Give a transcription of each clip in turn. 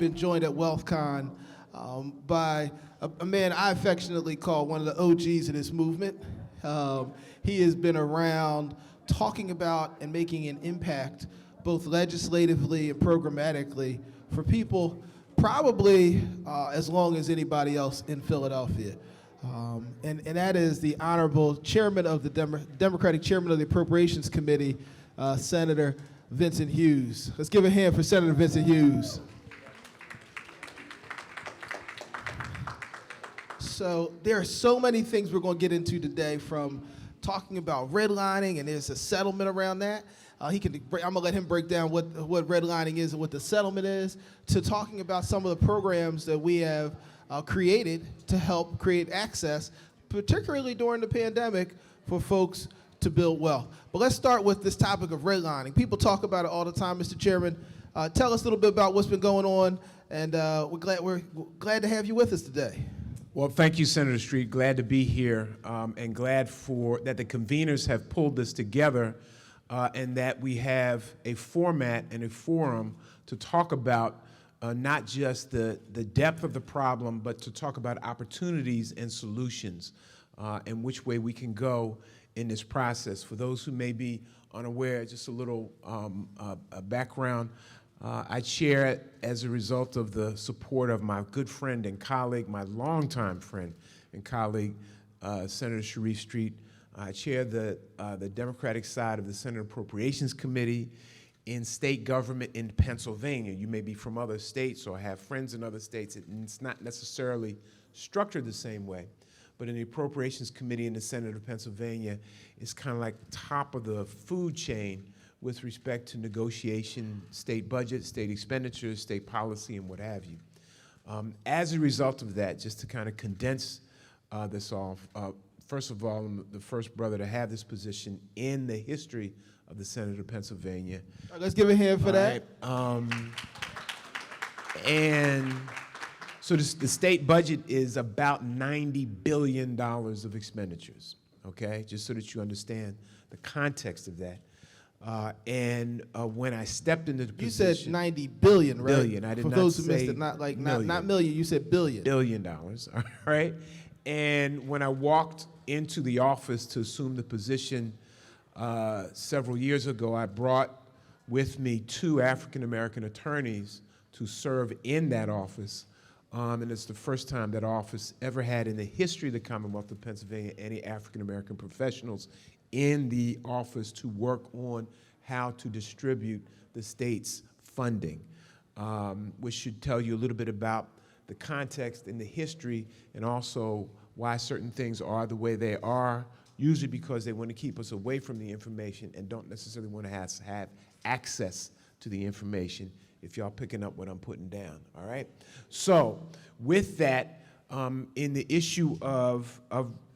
been joined at Wealthcon by a man I affectionately call one of the OGs of this movement. He has been around talking about and making an impact both legislatively and programmatically for people probably as long as anybody else in Philadelphia. And that is the Honorable Chairman of the Democratic Chairman of the Appropriations Committee, Senator Vincent Hughes. Let's give a hand for Senator Vincent Hughes. So there are so many things we're going to get into today, from talking about redlining, and there's a settlement around that. I'm going to let him break down what redlining is and what the settlement is, to talking about some of the programs that we have created to help create access, particularly during the pandemic, for folks to build wealth. But let's start with this topic of redlining. People talk about it all the time, Mr. Chairman. Tell us a little bit about what's been going on, and we're glad to have you with us today. Well, thank you, Senator Street. Glad to be here, and glad that the conveners have pulled this together, and that we have a format and a forum to talk about not just the depth of the problem, but to talk about opportunities and solutions, and which way we can go in this process. For those who may be unaware, just a little background. I chair, as a result of the support of my good friend and colleague, my longtime friend and colleague, Senator Sharif Street. I chair the Democratic side of the Senate Appropriations Committee in state government in Pennsylvania. You may be from other states or have friends in other states. It's not necessarily structured the same way. But in the Appropriations Committee in the Senate of Pennsylvania, it's kind of like top of the food chain with respect to negotiation, state budget, state expenditures, state policy, and what have you. As a result of that, just to kind of condense this off, first of all, I'm the first brother to have this position in the history of the Senate of Pennsylvania. All right, let's give a hand for that. And so the state budget is about $90 billion of expenditures, okay? Just so that you understand the context of that. When I stepped into the position— You said 90 billion, right? Billion. I did For not those who say missed it, not million, you said billion. $1 billion, all right? And when I walked into the office to assume the position several years ago, I brought with me 2 African-American attorneys to serve in that office. And it's the first time that office ever had in the history of the Commonwealth of Pennsylvania any African-American professionals in the office to work on how to distribute the state's funding, which should tell you a little bit about the context and the history, and also why certain things are the way they are, usually because they want to keep us away from the information and don't necessarily want to have access to the information, if y'all picking up what I'm putting down, all right? So with that, in the issue of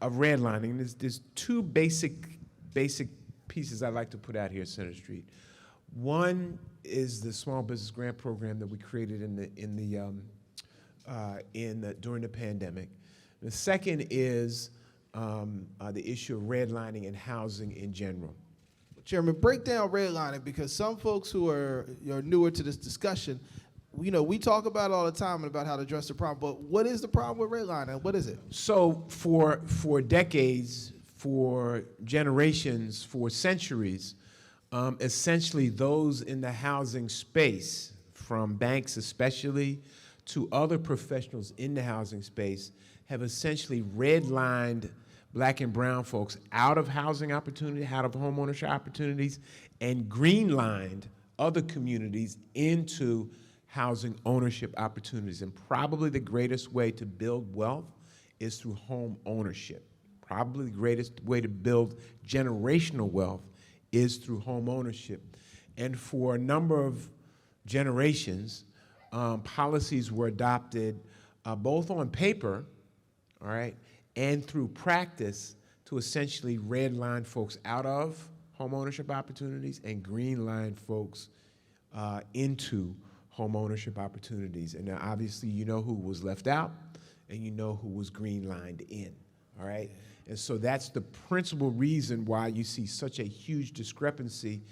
redlining, there's 2 basic pieces I'd like to put out here, Senator Street. One is the small business grant program that we created during the pandemic. The second is the issue of redlining and housing in general. Chairman, break down redlining, because some folks who are newer to this discussion, we talk about it all the time about how to address the problem, but what is the problem with redlining? What is it? So for decades, for generations, for centuries, essentially those in the housing space, from banks especially to other professionals in the housing space, have essentially redlined Black and brown folks out of housing opportunity, out of homeownership opportunities, and greenlined other communities into housing ownership opportunities. And probably the greatest way to build wealth is through home ownership. Probably the greatest way to build generational wealth is through home ownership. And for a number of generations, policies were adopted both on paper, all right, and through practice to essentially redline folks out of home ownership opportunities and greenline folks into home ownership opportunities. And now obviously you know who was left out and you know who was greenlined in, all right? And so that's the principal reason why you see such a huge discrepancy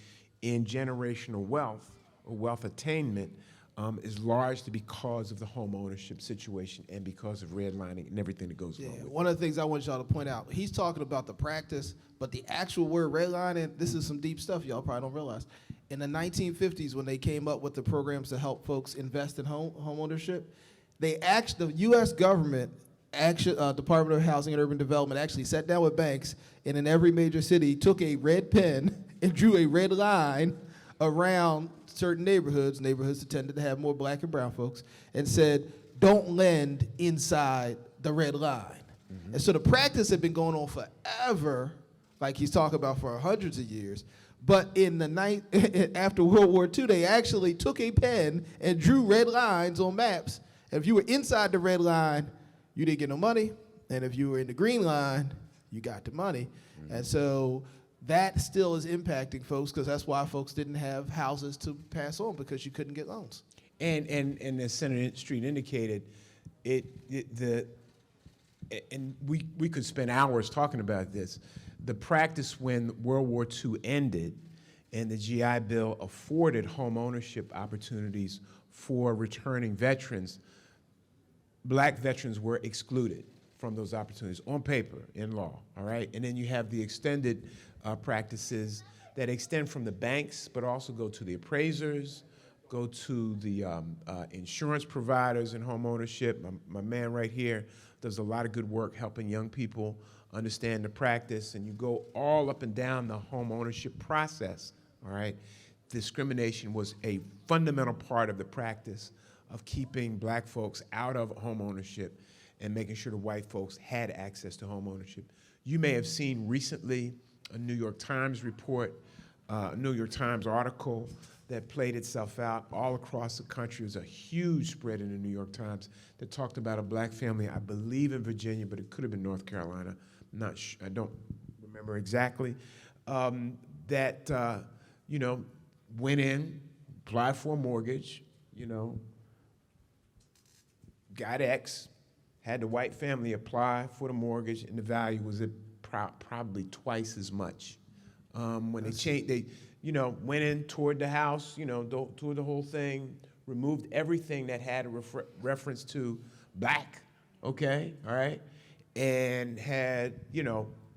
in generational wealth or wealth attainment is largely because of the home ownership situation and because of redlining and everything that goes along with it. One of the things I want y'all to point out, he's talking about the practice, but the actual word redlining, this is some deep stuff y'all probably don't realize. In the 1950s, when they came up with the programs to help folks invest in home ownership, the U.S. government, Department of Housing and Urban Development, actually sat down with banks and in every major city took a red pen and drew a red line around certain neighborhoods that tended to have more black and brown folks, and said, don't lend inside the red line. Mm-hmm. And so the practice had been going on forever, like he's talking about for hundreds of years. But in the after World War II, they actually took a pen and drew red lines on maps. And if you were inside the red line, you didn't get no money. And if you were in the green line, you got the money. Mm-hmm. And so that still is impacting folks, because that's why folks didn't have houses to pass on, because you couldn't get loans. And as Senator Street indicated, and we could spend hours talking about this. The practice when World War II ended and the GI Bill afforded home ownership opportunities for returning veterans, black veterans were excluded from those opportunities on paper, in law, all right? And then you have the extended practices that extend from the banks, but also go to the appraisers, go to the insurance providers in home ownership. My man right here does a lot of good work helping young people understand the practice, and you go all up and down the home ownership process, all right? Discrimination was a fundamental part of the practice of keeping black folks out of home ownership and making sure the white folks had access to home ownership. You may have seen recently a New York Times report, a New York Times article that played itself out all across the country. It was a huge spread in the New York Times that talked about a black family, I believe in Virginia, but it could have been North Carolina. I don't remember exactly. That went in, applied for a mortgage, got X, had the white family apply for the mortgage, and the value was probably twice as much. When they changed, they went in, toured the house, toured the whole thing, removed everything that had a reference to black, okay, all right, and had,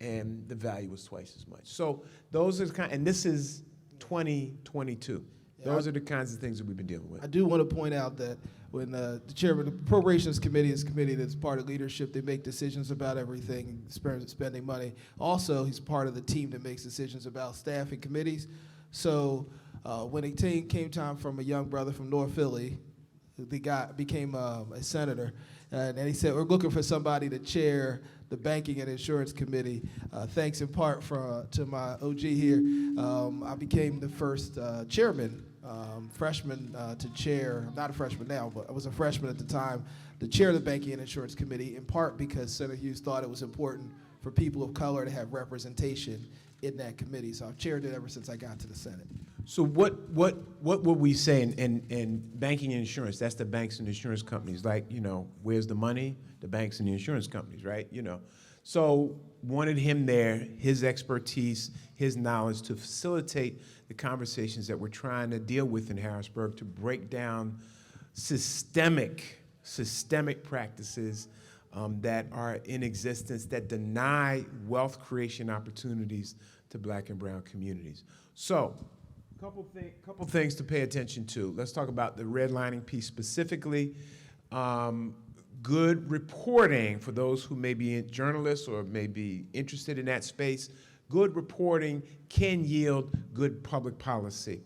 and the value was twice as much. So those are the kind, and this is 2022. Those are the kinds of things that we've been dealing with. I do want to point out that when the chairman of the Appropriations Committee is a committee that's part of leadership, they make decisions about everything, spending money. Also, he's part of the team that makes decisions about staffing committees. So when it came time from a young brother from North Philly, the guy became a senator, and he said, we're looking for somebody to chair the Banking and Insurance Committee. Thanks in part to my OG here. I became the first chairman, freshman to chair. I'm not a freshman now, but I was a freshman at the time, to chair the Banking and Insurance Committee, in part because Senator Hughes thought it was important for people of color to have representation in that committee. So I've chaired it ever since I got to the Senate. So what would we say in banking and insurance? That's the banks and insurance companies. Like, where's the money? The banks and the insurance companies, right? So wanted him there, his expertise, his knowledge to facilitate the conversations that we're trying to deal with in Harrisburg to break down systemic practices that are in existence that deny wealth creation opportunities to black and brown communities. So, couple things to pay attention to. Let's talk about the redlining piece specifically. Good reporting for those who may be journalists or may be interested in that space. Good reporting can yield good public policy.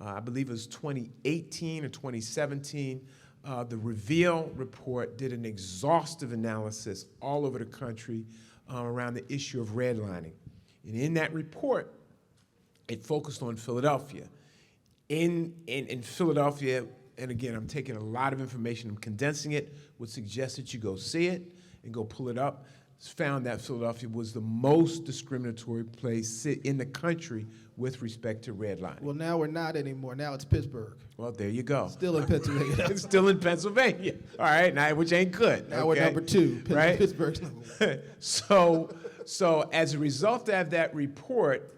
I believe it was 2018 or 2017. The Reveal report did an exhaustive analysis all over the country around the issue of redlining. And in that report, it focused on Philadelphia. In Philadelphia, and again, I'm taking a lot of information, I'm condensing it, would suggest that you go see it and go pull it up. It's found that Philadelphia was the most discriminatory place in the country with respect to redlining. Well, now we're not anymore. Now it's Pittsburgh. Well, there you go. Still in Pennsylvania. It's still in Pennsylvania. All right, now which ain't good. Now we're number 2. Right? Pittsburgh's number 1. So as a result of that report,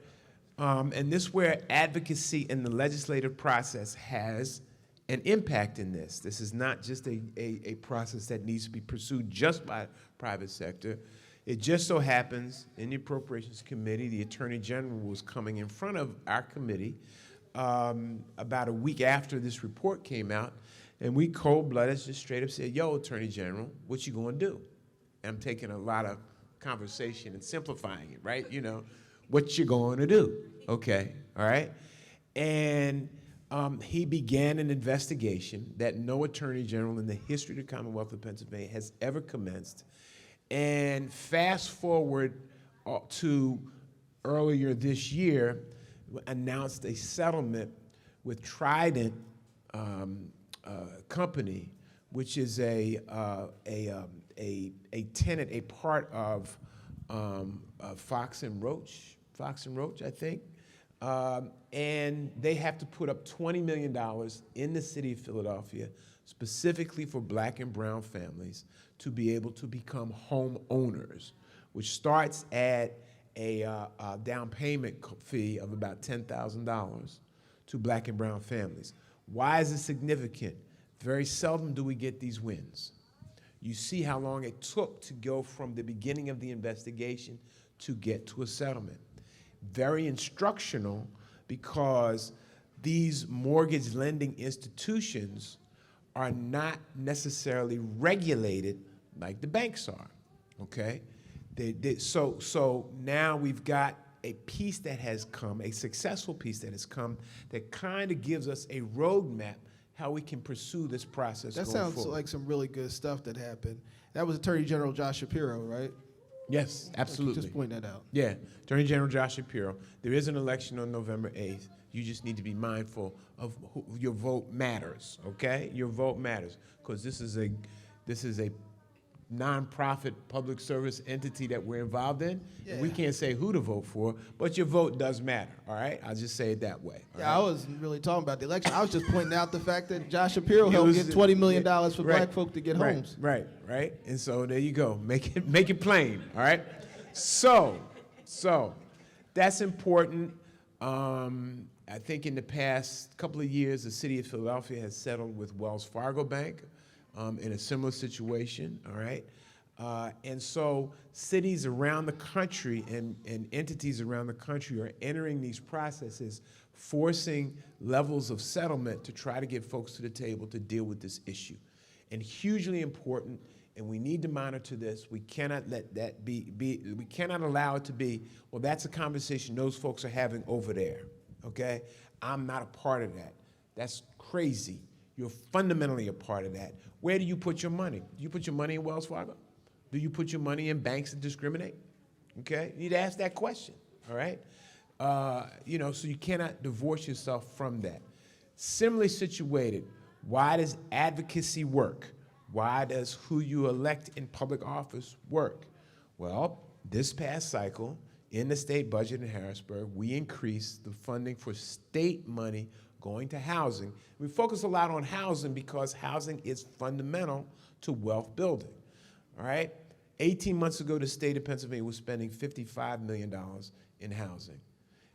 and this is where advocacy in the legislative process has an impact in this. This is not just a process that needs to be pursued just by private sector. It just so happens in the Appropriations Committee, the Attorney General was coming in front of our committee about a week after this report came out, and we cold-blooded just straight up said, yo, Attorney General, what you gonna do? And I'm taking a lot of conversation and simplifying it, right? You know, what you going to do? Okay, all right? And he began an investigation that no Attorney General in the history of the Commonwealth of Pennsylvania has ever commenced. And fast forward to earlier this year, announced a settlement with Trident Company, which is a tenant, a part of Fox and Roach, I think. And they have to put up $20 million in the city of Philadelphia, specifically for black and brown families, to be able to become homeowners, which starts at a down payment fee of about $10,000 to black and brown families. Why is it significant? Very seldom do we get these wins. You see how long it took to go from the beginning of the investigation to get to a settlement. Very instructional, because these mortgage lending institutions are not necessarily regulated like the banks are, okay? So now we've got a piece that has come, a successful piece that has come, that kind of gives us a roadmap how we can pursue this process going forward. That sounds like some really good stuff that happened. That was Attorney General Josh Shapiro, right? Yes, absolutely. Just point that out. Yeah, Attorney General Josh Shapiro. There is an election on November 8th. You just need to be mindful of your vote matters, okay? Your vote matters, because this is a nonprofit public service entity that we're involved in. Yeah. And we can't say who to vote for, but your vote does matter, all right? I'll just say it that way. Yeah, I wasn't really talking about the election. I was just pointing out the fact that Josh Shapiro helped get $20 million for black folk to get homes. Right. And so there you go. Make it plain, all right? So that's important. I think in the past couple of years, the city of Philadelphia has settled with Wells Fargo Bank in a similar situation, all right? And so cities around the country and entities around the country are entering these processes, forcing levels of settlement to try to get folks to the table to deal with this issue. And hugely important, and we need to monitor this. We cannot let that we cannot allow it to be, well, that's a conversation those folks are having over there, okay? I'm not a part of that. That's crazy. You're fundamentally a part of that. Where do you put your money? Do you put your money in Wells Fargo? Do you put your money in banks that discriminate? Okay, you need to ask that question, all right? So you cannot divorce yourself from that. Similarly situated, why does advocacy work? Why does who you elect in public office work? Well, this past cycle, in the state budget in Harrisburg, we increased the funding for state money going to housing. We focus a lot on housing because housing is fundamental to wealth building, all right? 18 months ago, the state of Pennsylvania was spending $55 million in housing.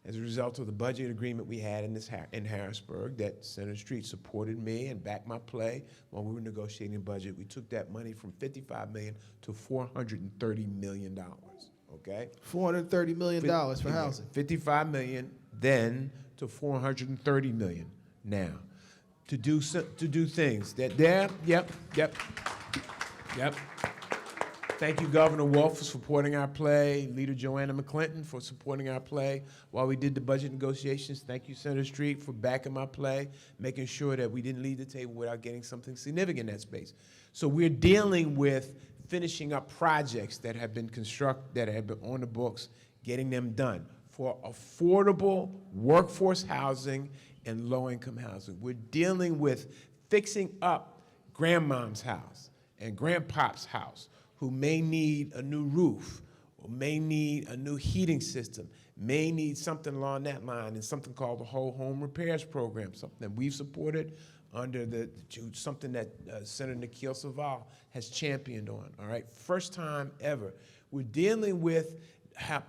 As a result of the budget agreement we had in Harrisburg, that Senator Street supported me and backed my play while we were negotiating the budget, we took that money from $55 million to $430 million, okay? $430 million for housing. $55 million then to $430 million now to do things that yep. Thank you, Governor Wolf, for supporting our play. Leader Joanna McClinton for supporting our play while we did the budget negotiations. Thank you, Senator Street, for backing my play, making sure that we didn't leave the table without getting something significant in that space. So we're dealing with finishing up projects that have been on the books, getting them done for affordable workforce housing and low-income housing. We're dealing with fixing up grandmom's house and grandpop's house, who may need a new roof, or may need a new heating system, may need something along that line, and something called the Whole Home Repairs Program, something that we've supported under something that Senator Nikhil Saval has championed on, all right? First time ever. We're dealing with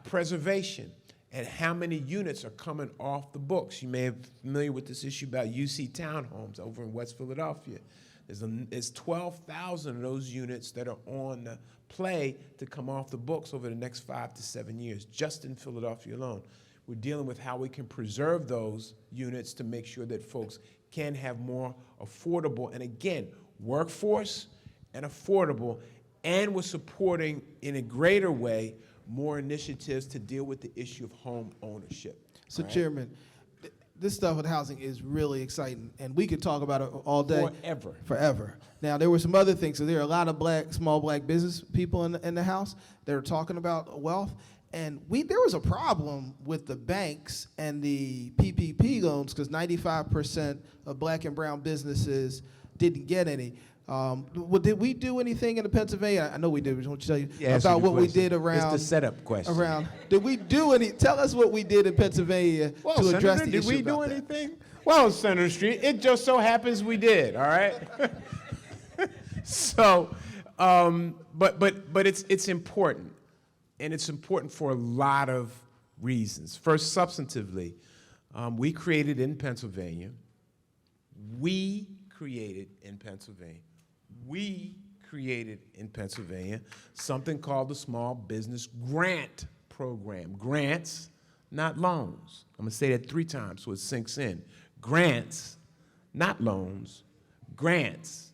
preservation and how many units are coming off the books. You may be familiar with this issue about UC Townhomes over in West Philadelphia. There's 12,000 of those units that are on the play to come off the books over the next 5 to 7 years, just in Philadelphia alone. We're dealing with how we can preserve those units to make sure that folks can have more affordable, and again, workforce and affordable, and we're supporting in a greater way more initiatives to deal with the issue of home ownership. So, all right? Chairman, this stuff with housing is really exciting, and we could talk about it all day. Forever. Now, there were some other things. So there are a lot of small black business people in the House that are talking about wealth. And there was a problem with the banks and the PPP loans because 95% of black and brown businesses didn't get any. Did we do anything in the Pennsylvania? I know we did. We just want to tell you about what we did around. It's the setup question. Did we do any? Tell us what we did in Pennsylvania to address the issue. Did we do anything? Well, Senator Street, it just so happens we did. All right. So, but it's important, and it's important for a lot of reasons. First, substantively, we created in Pennsylvania. We created something called the Small Business Grant Program. Grants, not loans. I'm going to say that 3 times so it sinks in. Grants, not loans. Grants,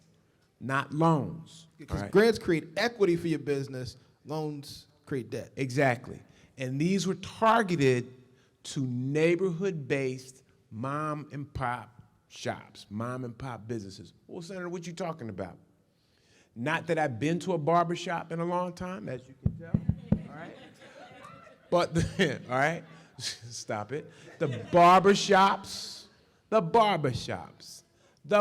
not loans. Because grants create equity for your business, loans create debt. Exactly. And these were targeted to neighborhood-based mom and pop shops, mom and pop businesses. Well, Senator, what you talking about? Not that I've been to a barber shop in a long time, as you can tell, all right? But, all right, stop it. The barber shops, the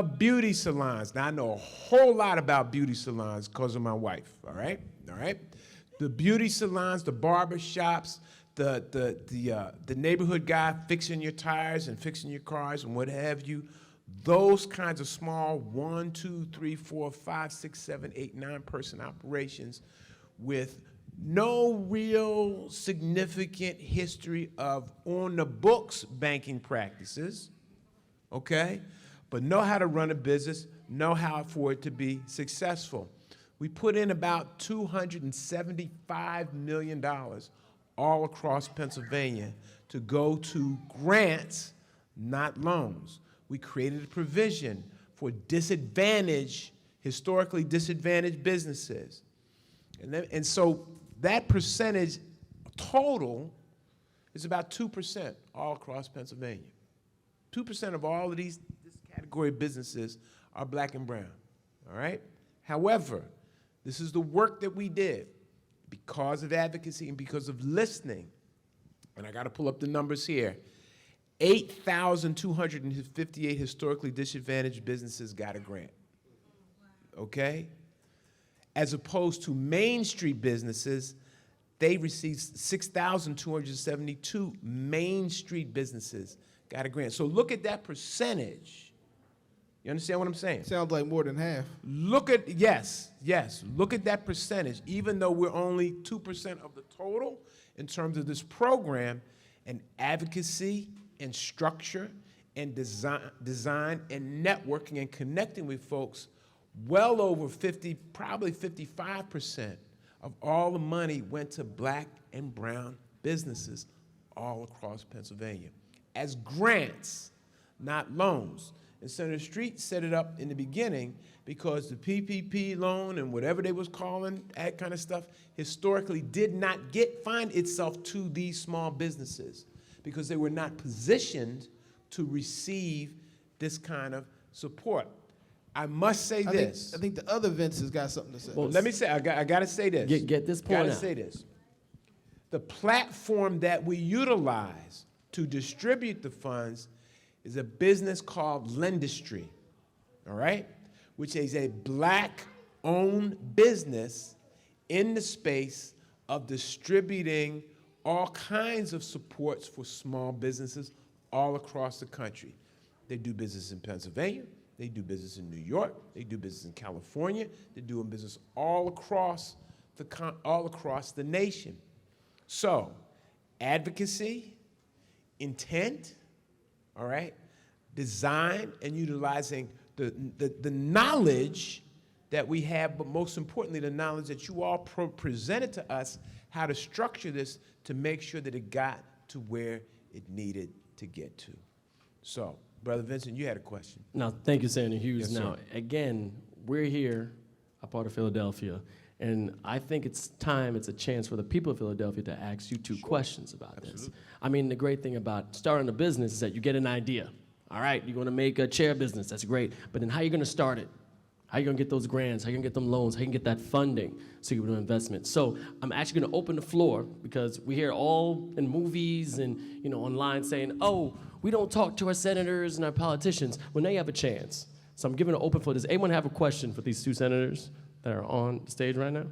beauty salons. Now, I know a whole lot about beauty salons because of my wife, all right? The beauty salons, the barber shops, the neighborhood guy fixing your tires and fixing your cars and what have you, those kinds of small 1, 2, 3, 4, 5, 6, 7, 8, 9 person operations with no real significant history of on the books banking practices, okay? But know how to run a business, know how for it to be successful. We put in about $275 million all across Pennsylvania to go to grants, not loans. We created a provision for historically disadvantaged businesses. And so that percentage total is about 2% all across Pennsylvania. 2% of all of this category of businesses are black and brown, all right? However, this is the work that we did because of advocacy and because of listening. And I got to pull up the numbers here. 8,258 historically disadvantaged businesses got a grant, okay? As opposed to Main Street businesses, they received 6,272 Main Street businesses got a grant. So look at that percentage. You understand what I'm saying? Sounds like more than half. Yes, look at that percentage. Even though we're only 2% of the total in terms of this program, and advocacy and structure and design and networking and connecting with folks, well over 50, probably 55% of all the money went to black and brown businesses all across Pennsylvania as grants, not loans. And Senator Street set it up in the beginning because the PPP loan and whatever they was calling that kind of stuff historically did not find itself to these small businesses because they were not positioned to receive this kind of support. I must say this. I think the other Vince has got something to say. Well, let me say, I got to say this. Get this point out. Got to say this. The platform that we utilize to distribute the funds is a business called Lendistry, all right? Which is a black-owned business in the space of distributing all kinds of supports for small businesses all across the country. They do business in Pennsylvania, they do business in New York, they do business in California, they're doing business all across the nation. So, advocacy, intent, all right, design, and utilizing the knowledge that we have, but most importantly, the knowledge that you all presented to us, how to structure this to make sure that it got to where it needed to get to. So, Brother Vincent, you had a question. Now, thank you, Senator Hughes. Yes, now, sir. again, we're here, a part of Philadelphia, and I think it's a chance for the people of Philadelphia to ask you two questions about this. I mean, the great thing about starting a business is that you get an idea. All right, you're gonna make a chair business, that's great, but then how are you gonna start it? How are you gonna get those grants? How are you gonna get them loans? How are you gonna get that funding so you can do investment? So I'm actually gonna open the floor because we hear all in movies and online saying, oh, we don't talk to our senators and our politicians. Well, now you have a chance. So I'm giving an open floor. Does anyone have a question for these two senators that are on the stage right now?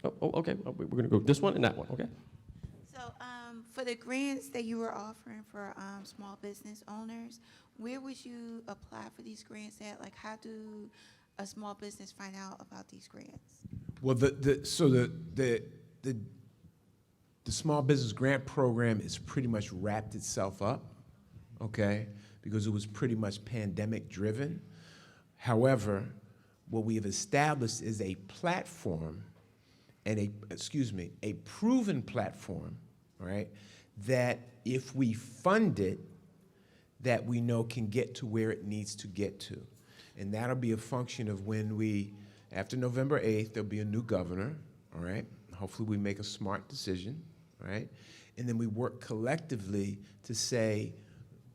Oh, okay, we're gonna go this one and that one, okay? So for the grants that you were offering for small business owners, where would you apply for these grants at? Like, how do a small business find out about these grants? Well, the small business grant program has pretty much wrapped itself up, okay, because it was pretty much pandemic driven. However, what we have established is a platform and a proven platform, all right, that if we fund it, that we know can get to where it needs to get to. And that'll be a function of when after November 8th, there'll be a new governor, all right? Hopefully we make a smart decision, all right? And then we work collectively to say,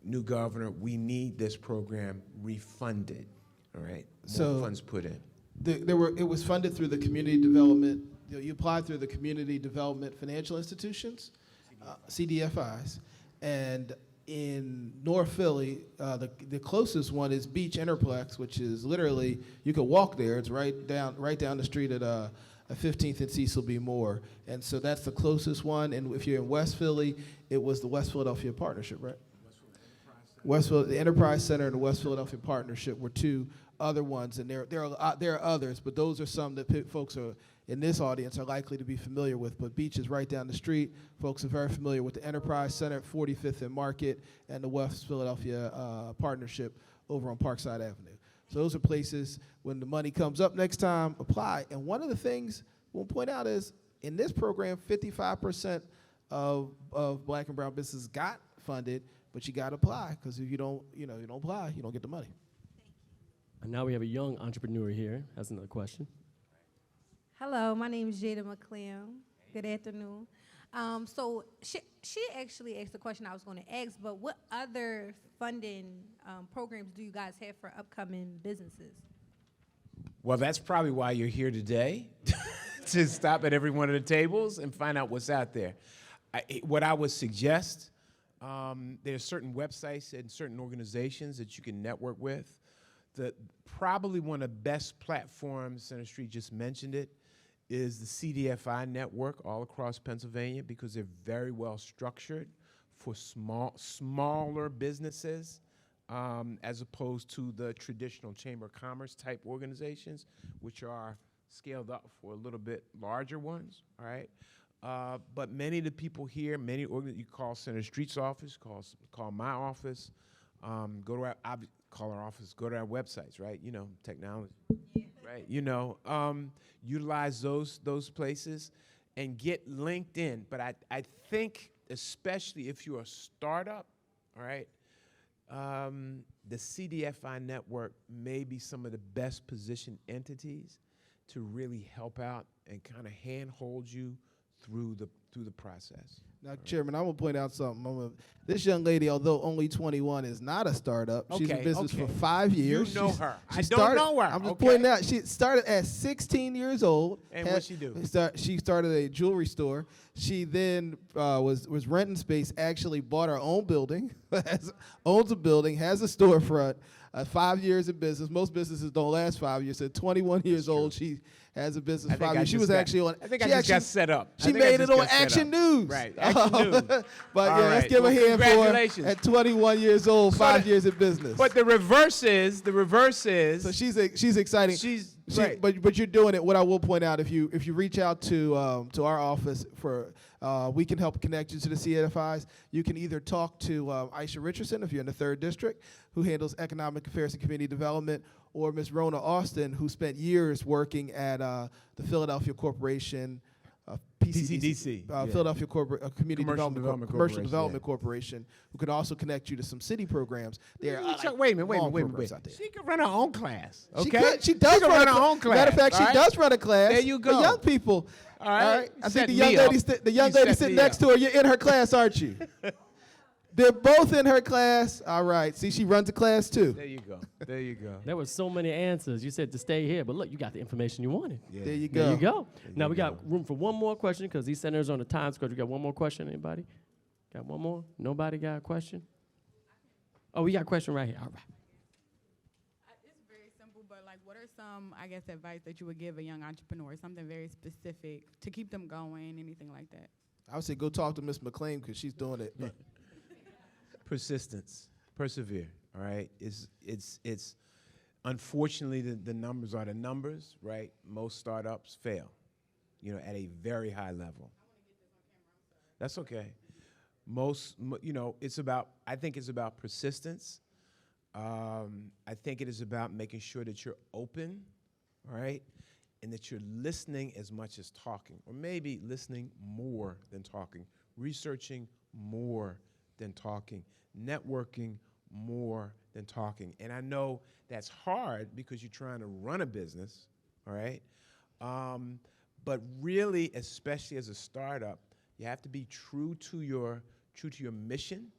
new governor, we need this program refunded, all right? More funds put in. It was funded through the community development. You applied through the community development financial institutions, CDFIs, and in North Philly, the closest one is Beach Enterplex, which is literally you could walk there. It's right down the street at 15th and Cecil B. Moore, and so that's the closest one. And if you're in West Philly, it was the West Philadelphia Partnership, right? The Enterprise Center and the West Philadelphia Partnership were two other ones, and there are others, but those are some that folks are in this audience are likely to be familiar with. But Beach is right down the street. Folks are very familiar with the Enterprise Center at 45th and Market and the West Philadelphia Partnership over on Parkside Avenue. So those are places, when the money comes up next time, apply. And one of the things we'll point out is, in this program, 55% of black and brown businesses got funded, but you got to apply, because if you don't apply, you don't get the money. And now we have a young entrepreneur here, has another question. Hello, my name is Jada McClam. Good afternoon. So she actually asked the question I was going to ask, but what other funding programs do you guys have for upcoming businesses? Well, that's probably why you're here today, to stop at every one of the tables and find out what's out there. What I would suggest, there's certain websites and certain organizations that you can network with. Probably one of the best platforms, Senator Street just mentioned it, is the CDFI network all across Pennsylvania, because they're very well structured for smaller businesses, as opposed to the traditional Chamber of Commerce type organizations, which are scaled up for a little bit larger ones, all right? But many of the people here, you call Senator Street's office, call my office, go to call our office, go to our websites, right? Technology, right? Utilize those places and get linked in. But I think, especially if you're a startup, all right, the CDFI network may be some of the best positioned entities to really help out and kind of handhold you through the process. Now, Chairman, I'm going to point out something. This young lady, although only 21, is not a startup. She's in business for 5 years. You know her. I don't know her. I'm just pointing out, she started at 16 years old. And what'd she do? She started a jewelry store. She then was renting space, actually bought her own building, owns a building, has a storefront, 5 years in business. Most businesses don't last 5 years. At 21 years old, she has a business 5 years. She was actually on. I think I just got set up. She made it on Action News. Right, Action News. But yeah, let's give a hand for her. Congratulations. At 21 years old, 5 years in business. But the reverse is. So she's exciting. Right. But you're doing it. What I will point out, if you reach out to our office for we can help connect you to the CFIs. You can either talk to Aisha Richardson if you're in the 3rd District, who handles economic affairs and community development, or Ms. Rona Austin, who spent years working at the Philadelphia Corporation. PCDC, yeah. Philadelphia Community Commercial Commercial Development Development Corporation, Corporation, who can also connect you to some city programs. There, Wait a minute. long programs out there. She can run her own class. She Okay, could. She does can run her own class. Matter of fact, all she right? does run a class. There you For go. young people. All right. I Set think me up. the young You lady set sitting me next up. to her, you're in her class, aren't you? They're both in her class. All right. See, she runs a class too. There you go. There you go. There were so many answers. You said to stay here, but look, you got the information you wanted. Yeah. There you go. There you go. Now you we got go. room for one more question because these senators are on the time schedule. We got one more question. Anybody? Got one more? Nobody got a question? Oh, we got a question right here. All right. It's very simple, but like, what are some, I guess, advice that you would give a young entrepreneur? Something very specific to keep them going, anything like that? I would say go talk to Miss McLean because she's doing it. Persistence, persevere. All right, it's unfortunately the numbers are the numbers, right? Most startups fail, at a very high level. That's okay. I think it's about persistence. I think it is about making sure that you're open, all right, and that you're listening as much as talking, or maybe listening more than talking, researching more than talking, networking more than talking. And I know that's hard because you're trying to run a business, all right? But really, especially as a startup, you have to be true to your mission,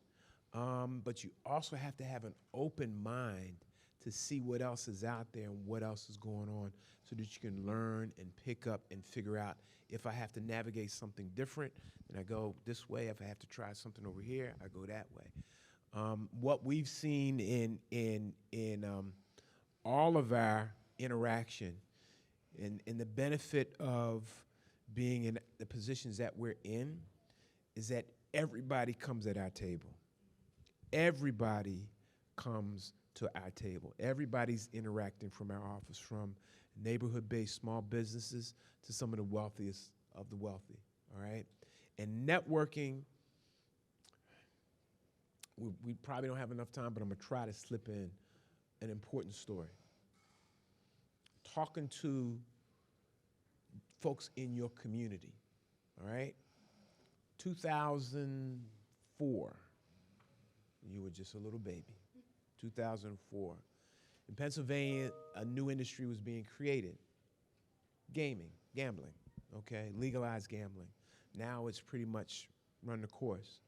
but you also have to have an open mind to see what else is out there and what else is going on so that you can learn and pick up and figure out if I have to navigate something different, then I go this way. If I have to try something over here, I go that way. What we've seen in all of our interaction and the benefit of being in the positions that we're in is that everybody comes at our table. Everybody comes to our table. Everybody's interacting from our office, from neighborhood-based small businesses to some of the wealthiest of the wealthy, all right? And networking, we probably don't have enough time, but I'm gonna try to slip in an important story. Talking to folks in your community, all right? 2004, you were just a little baby. 2004. In Pennsylvania, a new industry was being created. Gambling, okay? Legalized gambling. Now it's pretty much run the course.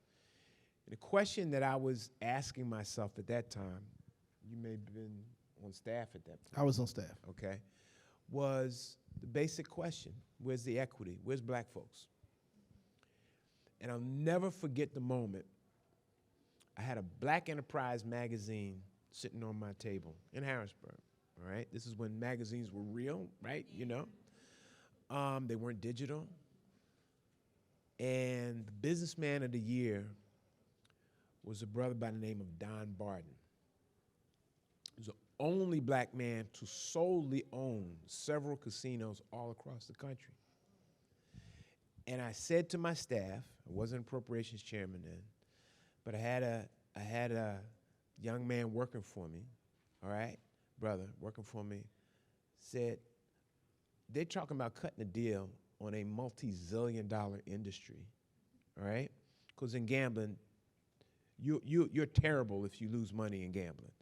And the question that I was asking myself at that time, you may have been on staff at that point. I was on staff. Okay, was the basic question: where's the equity? Where's black folks? And I'll never forget the moment. I had a Black Enterprise magazine sitting on my table in Harrisburg, all right? This is when magazines were real, right, They weren't digital. And the businessman of the year was a brother by the name of Don Barton. He was the only black man to solely own several casinos all across the country. And I said to my staff, I wasn't appropriations chairman then, but I had a young man working for me, all right, brother working for me, said, they're talking about cutting a deal on a multi-zillion-dollar industry, all right? Because in gambling, you're terrible if you lose money in gambling.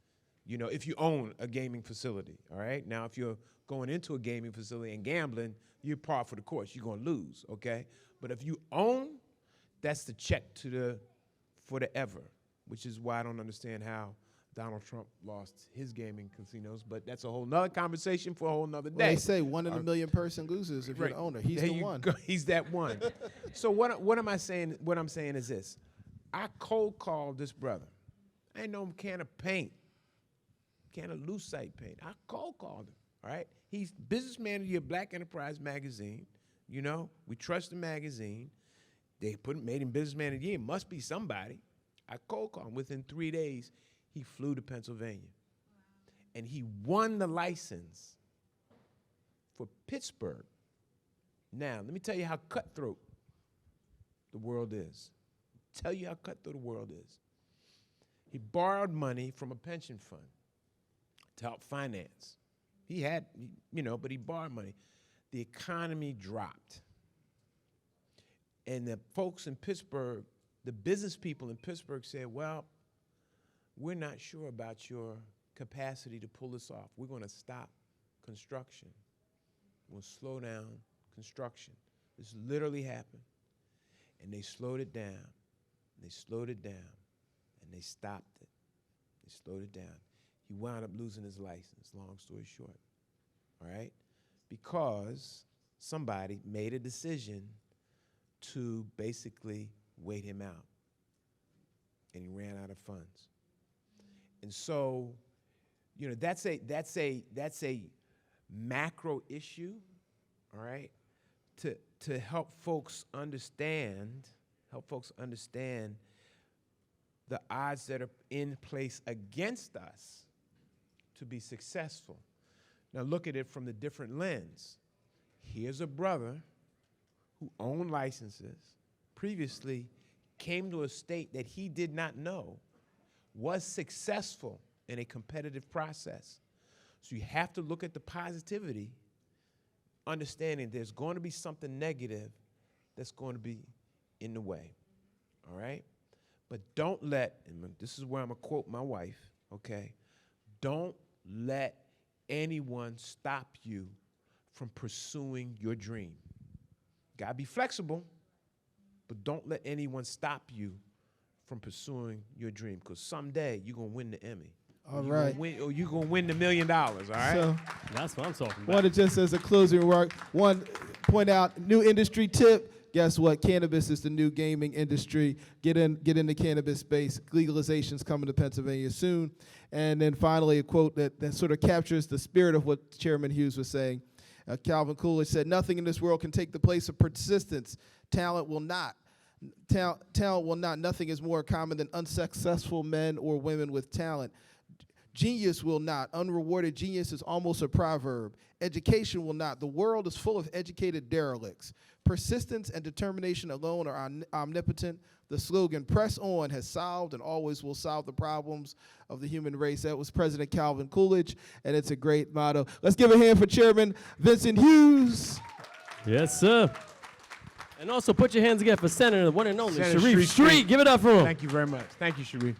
If you own a gaming facility, all right? Now, if you're going into a gaming facility and gambling, you're par for the course. You're going to lose, okay? But if you own, that's the check for the ever, which is why I don't understand how Donald Trump lost his gaming casinos, but that's a whole nother conversation for a whole nother day. Well, they say 1 in a million person loses if you're the owner. He's There the you one. go. He's that one. So what am I saying? What I'm saying is this. I cold called this brother. I ain't no can of paint, can of lucite paint. I cold called him, all right? He's Businessman of the Year, Black Enterprise magazine. We trust the magazine. They made him Businessman of the Year. Must be somebody. I cold called him. Within 3 days, he flew to Pennsylvania. Wow. And he won the license for Pittsburgh. Now, let me tell you how cutthroat the world is. Tell you how cutthroat the world is. He borrowed money from a pension fund to help finance. He had, but he borrowed money. The economy dropped. And the folks in Pittsburgh, the business people in Pittsburgh said, well, we're not sure about your capacity to pull this off. We're going to stop construction. We'll slow down construction. This literally happened. And they slowed it down. And they slowed it down. And they stopped it. They slowed it down. He wound up losing his license, long story short. All right? Because somebody made a decision to basically wait him out. And he ran out of funds. And so, that's a macro issue, all right, to help folks understand the odds that are in place against us to be successful. Now look at it from the different lens. Here's a brother who owned licenses, previously came to a state that he did not know, was successful in a competitive process. So you have to look at the positivity, understanding there's going to be something negative that's going to be in the way, all right? But don't let, and this is where I'm going to quote my wife, okay? Don't let anyone stop you from pursuing your dream. Gotta be flexible, but don't let anyone stop you from pursuing your dream, because someday you're going to win the Emmy. All right. Or you're going to win the $1 million, all right? So, That's what I'm talking about. wanted just as a closing remark, point out new industry tip. Guess what? Cannabis is the new gaming industry. Get in the cannabis space. Legalization's coming to Pennsylvania soon. And then finally, a quote that sort of captures the spirit of what Chairman Hughes was saying. Calvin Coolidge said, "Nothing in this world can take the place of persistence. Talent will not. Talent will not. Nothing is more common than unsuccessful men or women with talent. Genius will not. Unrewarded genius is almost a proverb. Education will not. The world is full of educated derelicts. Persistence and determination alone are omnipotent. The slogan, 'Press on,' has solved and always will solve the problems of the human race." That was President Calvin Coolidge, and it's a great motto. Let's give a hand for Chairman Vincent Hughes. Yes, sir. And also put your hands together for Senator, the one and only Senator Sharif Street. Street. Give it up for him. Thank you very much. Thank you, Sharif.